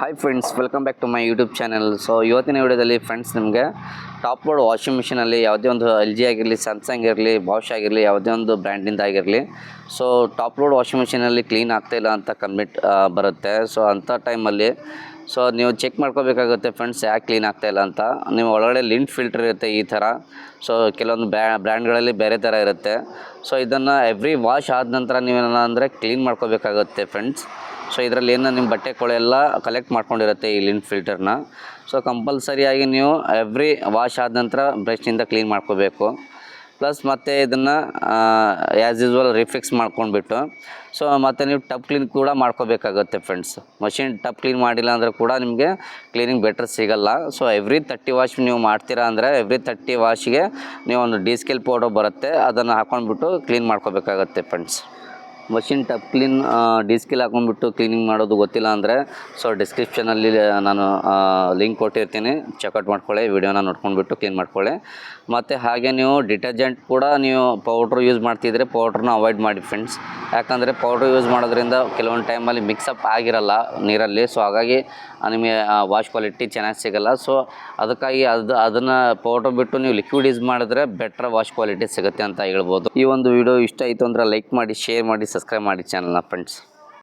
Hi friends, welcome back to my YouTube channel. So ಇವತ್ತಿನ ವಿಡಿಯೋದಲ್ಲಿ friends ನಿಮಗೆ top load washing ಮಿಷಿನಲ್ಲಿ ಯಾವುದೇ ಒಂದು ಎಲ್ ಜಿ ಆಗಿರಲಿ, ಸ್ಯಾಮ್ಸಂಗ್ ಇರಲಿ, ಬಾಷ್ ಆಗಿರಲಿ, ಯಾವುದೇ ಒಂದು ಬ್ರ್ಯಾಂಡಿಂದ ಆಗಿರಲಿ, ಸೊ ಟಾಪ್ ಲೋಡ್ ವಾಷಿಂಗ್ ಮಿಷಿನಲ್ಲಿ ಕ್ಲೀನ್ ಆಗ್ತಾಯಿಲ್ಲ ಅಂತ ಕಂಪ್ಲೇಂಟ್ ಬರುತ್ತೆ. ಸೊ ಅಂಥ ಟೈಮಲ್ಲಿ ಸೊ ನೀವು ಚೆಕ್ ಮಾಡ್ಕೋಬೇಕಾಗುತ್ತೆ ಫ್ರೆಂಡ್ಸ್, ಯಾಕೆ ಕ್ಲೀನ್ ಆಗ್ತಾಯಿಲ್ಲ ಅಂತ. ನೀವು ಒಳಗಡೆ ಲಿಂಟ್ ಫಿಲ್ಟರ್ ಇರುತ್ತೆ ಈ ಥರ. ಸೊ ಕೆಲವೊಂದು ಬ್ರ್ಯಾಂಡ್ಗಳಲ್ಲಿ ಬೇರೆ ಥರ ಇರುತ್ತೆ. ಸೊ ಇದನ್ನು ಎವ್ರಿ ವಾಶ್ ಆದ ನಂತರ ನೀವೇನ ಅಂದರೆ ಕ್ಲೀನ್ ಮಾಡ್ಕೋಬೇಕಾಗುತ್ತೆ ಫ್ರೆಂಡ್ಸ್. ಸೊ ಇದರಲ್ಲಿ ಏನು ನಿಮ್ಮ ಬಟ್ಟೆ ಕೊಳೆ ಎಲ್ಲ ಕಲೆಕ್ಟ್ ಮಾಡ್ಕೊಂಡಿರುತ್ತೆ ಈ ಲಿಂಟ್ ಫಿಲ್ಟರ್ನ. ಸೊ ಕಂಪಲ್ಸರಿಯಾಗಿ ನೀವು ಎವ್ರಿ ವಾಶ್ ಆದ ನಂತರ ಬ್ರಷ್ನಿಂದ ಕ್ಲೀನ್ ಮಾಡ್ಕೋಬೇಕು. ಪ್ಲಸ್ ಮತ್ತು ಇದನ್ನು ಆ್ಯಸ್ ಯೂಸ್ವಲ್ ರಿಫಿಕ್ಸ್ ಮಾಡ್ಕೊಂಡ್ಬಿಟ್ಟು ಸೊ ಮತ್ತು ನೀವು ಟಬ್ ಕ್ಲೀನ್ ಕೂಡ ಮಾಡ್ಕೋಬೇಕಾಗುತ್ತೆ ಫ್ರೆಂಡ್ಸ್. ಮಷಿನ್ ಟಬ್ ಕ್ಲೀನ್ ಮಾಡಿಲ್ಲ ಅಂದರೆ ಕೂಡ ನಿಮಗೆ ಕ್ಲೀನಿಂಗ್ ಬೆಟರ್ ಸಿಗೋಲ್ಲ. ಸೊ ಎವ್ರಿ 30 ವಾಶ್ ನೀವು ಮಾಡ್ತೀರಾ ಅಂದರೆ ಎವ್ರಿ 30 ವಾಶ್ಗೆ ನೀವು ಒಂದು ಡಿ-ಸ್ಕೇಲ್ ಪೌಡರ್ ಬರುತ್ತೆ, ಅದನ್ನು ಹಾಕ್ಕೊಂಡ್ಬಿಟ್ಟು ಕ್ಲೀನ್ ಮಾಡ್ಕೋಬೇಕಾಗತ್ತೆ friends. Machine tub clean descale ಹಾಕ್ಕೊಂಡ್ಬಿಟ್ಟು ಕ್ಲೀನಿಂಗ್ ಮಾಡೋದು ಗೊತ್ತಿಲ್ಲ ಅಂದರೆ ಸೊ ಡಿಸ್ಕ್ರಿಪ್ಷನಲ್ಲಿ ನಾನು ಲಿಂಕ್ ಕೊಟ್ಟಿರ್ತೀನಿ, ಚೆಕ್ಔಟ್ ಮಾಡ್ಕೊಳ್ಳಿ, ವಿಡಿಯೋನ ನೋಡ್ಕೊಂಡ್ಬಿಟ್ಟು ಕ್ಲೀನ್ ಮಾಡ್ಕೊಳ್ಳಿ. ಮತ್ತು ಹಾಗೆ ನೀವು ಡಿಟರ್ಜೆಂಟ್ ಕೂಡ ನೀವು ಪೌಡ್ರ್ ಯೂಸ್ ಮಾಡ್ತಿದ್ರೆ ಪೌಡ್ರನ್ನ ಅವಾಯ್ಡ್ ಮಾಡಿ ಫ್ರೆಂಡ್ಸ್. ಯಾಕಂದರೆ ಪೌಡ್ರ್ ಯೂಸ್ ಮಾಡೋದ್ರಿಂದ ಕೆಲವೊಂದು ಟೈಮಲ್ಲಿ ಮಿಕ್ಸಪ್ ಆಗಿರಲ್ಲ ನೀರಲ್ಲಿ. ಸೊ ಹಾಗಾಗಿ ನಿಮಗೆ ವಾಶ್ ಕ್ವಾಲಿಟಿ ಚೆನ್ನಾಗಿ ಸಿಗೋಲ್ಲ. ಸೊ ಅದಕ್ಕಾಗಿ ಅದನ್ನು ಪೌಡ್ರ್ ಬಿಟ್ಟು ನೀವು ಲಿಕ್ವಿಡ್ ಯೂಸ್ ಮಾಡಿದ್ರೆ ಬೆಟ್ರ್ ವಾಶ್ ಕ್ವಾಲಿಟಿ ಸಿಗುತ್ತೆ ಅಂತ ಹೇಳ್ಬೋದು. ಈ ಒಂದು ವಿಡಿಯೋ ಇಷ್ಟ ಆಯಿತು ಅಂದರೆ ಲೈಕ್ ಮಾಡಿ, ಶೇರ್ ಮಾಡಿ, ಸಬ್ಸ್ಕ್ರೈಬ್ ಮಾಡಿ ಚಾನಲ್ನ ಫ್ರೆಂಡ್ಸ್.